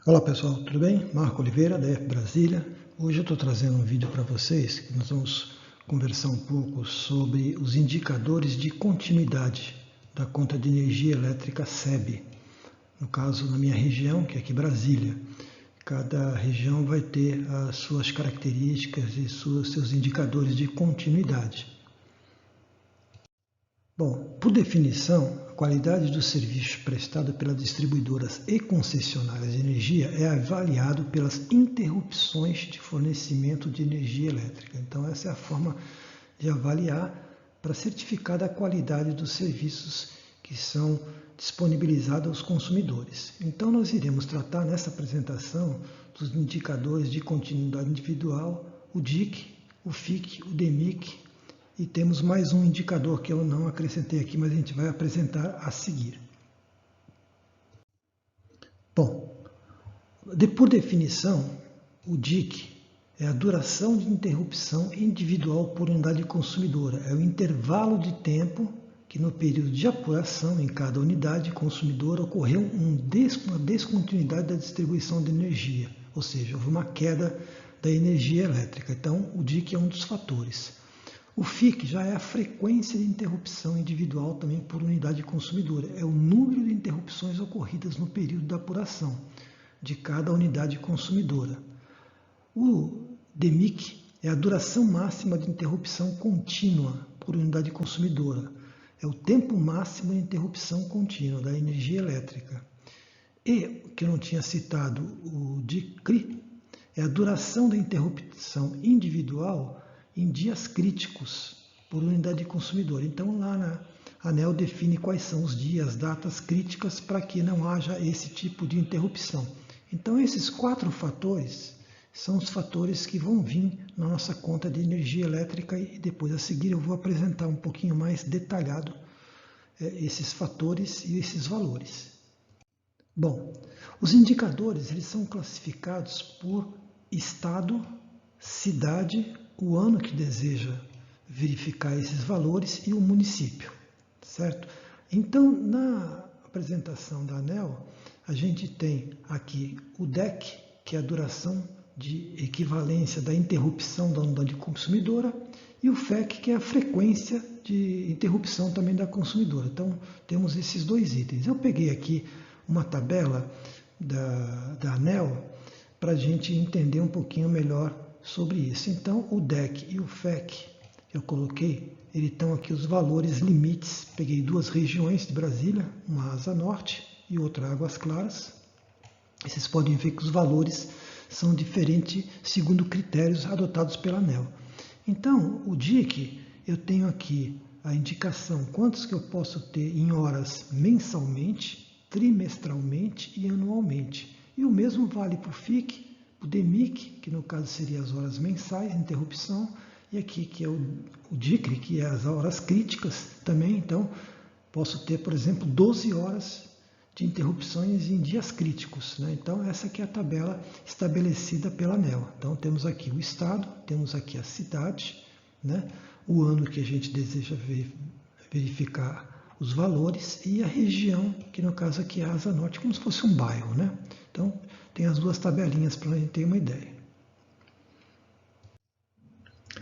Olá pessoal, tudo bem? Marco Oliveira, da EF Brasília. Hoje eu estou trazendo um vídeo para vocês que nós vamos conversar um pouco sobre os indicadores de continuidade da conta de energia elétrica SEB. No caso, na minha região, que é aqui Brasília. Cada região vai ter as suas características e seus indicadores de continuidade. Bom, por definição, a qualidade dos serviços prestados pelas distribuidoras e concessionárias de energia é avaliado pelas interrupções de fornecimento de energia elétrica. Então, essa é a forma de avaliar para certificar a qualidade dos serviços que são disponibilizados aos consumidores. Então, nós iremos tratar nessa apresentação dos indicadores de continuidade individual, o DIC, o FIC, o DEMIC, e temos mais um indicador que eu não acrescentei aqui, mas a gente vai apresentar a seguir. Bom, por definição, o DIC é a duração de interrupção individual por unidade consumidora. É o intervalo de tempo que no período de apuração em cada unidade consumidora ocorreu uma descontinuidade da distribuição de energia, ou seja, houve uma queda da energia elétrica. Então, o DIC é um dos fatores. O FIC já é a frequência de interrupção individual também por unidade consumidora. É o número de interrupções ocorridas no período da apuração de cada unidade consumidora. O DEMIC é a duração máxima de interrupção contínua por unidade consumidora. É o tempo máximo de interrupção contínua da energia elétrica. E, que eu não tinha citado, o DICRI é a duração da interrupção individual em dias críticos por unidade consumidora. Então, lá na ANEEL define quais são os dias, datas críticas para que não haja esse tipo de interrupção. Então, esses 4 fatores são os fatores que vão vir na nossa conta de energia elétrica e depois a seguir eu vou apresentar um pouquinho mais detalhado esses fatores e esses valores. Bom, os indicadores eles são classificados por estado, cidade, o ano que deseja verificar esses valores e o município, certo? Então, na apresentação da ANEEL, a gente tem aqui o DEC, que é a duração de equivalência da interrupção da unidade consumidora, e o FEC, que é a frequência de interrupção também da consumidora. Então, temos esses 2 itens. Eu peguei aqui uma tabela da ANEEL para a gente entender um pouquinho melhor sobre isso. Então, o DEC e o FEC, eu coloquei, eles estão aqui os valores limites. Peguei 2 regiões de Brasília, uma Asa Norte e outra Águas Claras. E vocês podem ver que os valores são diferentes segundo critérios adotados pela ANEEL. Então, o DIC, eu tenho aqui a indicação quantos que eu posso ter em horas mensalmente, trimestralmente e anualmente. E o mesmo vale para o FIC, o DEMIC, que no caso seria as horas mensais, interrupção, e aqui que é o DICRI, que é as horas críticas também. Então, posso ter, por exemplo, 12 horas de interrupções em dias críticos, né? Então, essa aqui é a tabela estabelecida pela ANEEL. Então, temos aqui o estado, temos aqui a cidade, né? O ano que a gente deseja verificar os valores e a região, que no caso aqui é a Asa Norte, como se fosse um bairro, né? Então, tem as 2 tabelinhas para a gente ter uma ideia.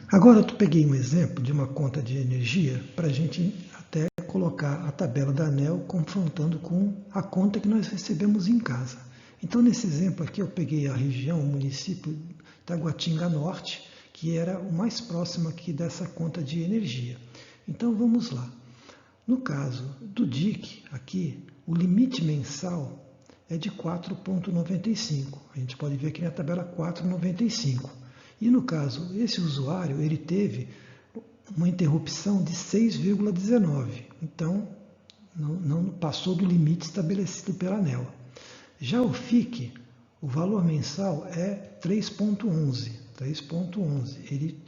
Agora eu peguei um exemplo de uma conta de energia para a gente até colocar a tabela da ANEEL confrontando com a conta que nós recebemos em casa. Então, nesse exemplo aqui, eu peguei a região, o município Taguatinga Norte, que era o mais próximo aqui dessa conta de energia. Então, vamos lá. No caso do DIC, aqui, o limite mensal é de 4,95. A gente pode ver aqui na tabela 4,95. E no caso, esse usuário, ele teve uma interrupção de 6,19. Então, não passou do limite estabelecido pela ANEEL. Já o FIC, o valor mensal é 3,11. Ele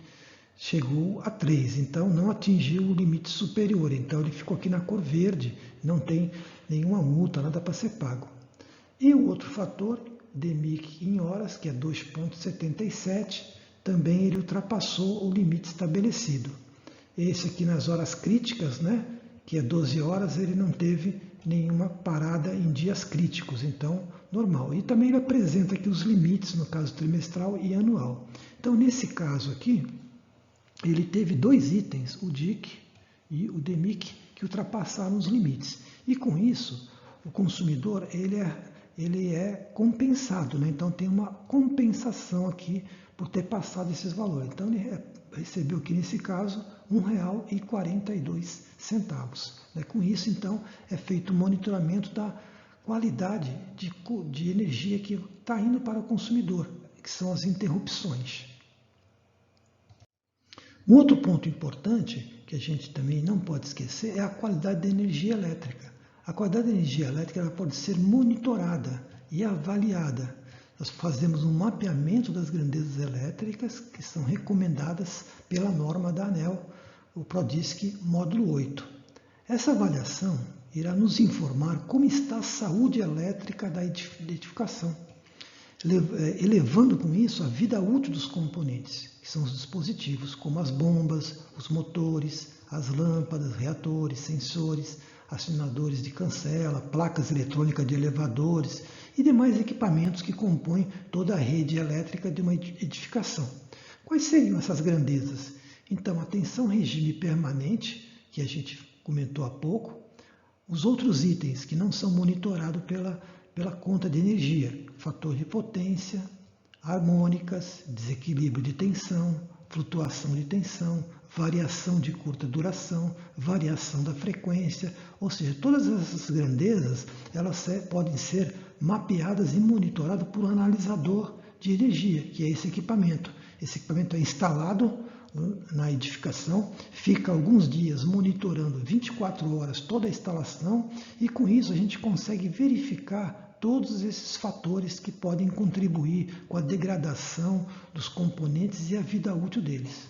chegou a 3, então não atingiu o limite superior. Então, ele ficou aqui na cor verde, não tem nenhuma multa, nada para ser pago. E o outro fator, DEMIC em horas, que é 2,77, também ele ultrapassou o limite estabelecido. Esse aqui nas horas críticas, né, que é 12 horas, ele não teve nenhuma parada em dias críticos, então normal. E também ele apresenta aqui os limites, no caso trimestral e anual. Então nesse caso aqui, ele teve dois itens, o DIC e o DMIC, que ultrapassaram os limites. E com isso, o consumidor ele é compensado, né? Então tem uma compensação aqui por ter passado esses valores. Então ele recebeu aqui nesse caso R$ 1,42. Com isso, então, é feito o monitoramento da qualidade de energia que está indo para o consumidor, que são as interrupções. Um outro ponto importante que a gente também não pode esquecer é a qualidade da energia elétrica. A qualidade da energia elétrica ela pode ser monitorada e avaliada. Nós fazemos um mapeamento das grandezas elétricas que são recomendadas pela norma da ANEEL, o PRODISC módulo 8. Essa avaliação irá nos informar como está a saúde elétrica da edificação, elevando com isso a vida útil dos componentes, que são os dispositivos, como as bombas, os motores, as lâmpadas, reatores, sensores, acionadores de cancela, placas eletrônicas de elevadores e demais equipamentos que compõem toda a rede elétrica de uma edificação. Quais seriam essas grandezas? Então, a tensão regime permanente, que a gente comentou há pouco, os outros itens que não são monitorados pela conta de energia, fator de potência, harmônicas, desequilíbrio de tensão, flutuação de tensão, variação de curta duração, variação da frequência, ou seja, todas essas grandezas elas podem ser mapeadas e monitoradas por um analisador de energia, que é esse equipamento. Esse equipamento é instalado na edificação, fica alguns dias monitorando 24 horas toda a instalação e com isso a gente consegue verificar todos esses fatores que podem contribuir com a degradação dos componentes e a vida útil deles.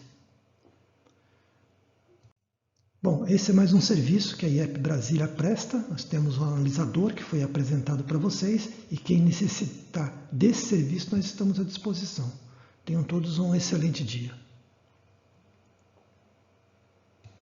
Bom, esse é mais um serviço que a IEP Brasília presta. Nós temos um analisador que foi apresentado para vocês e quem necessitar desse serviço nós estamos à disposição. Tenham todos um excelente dia.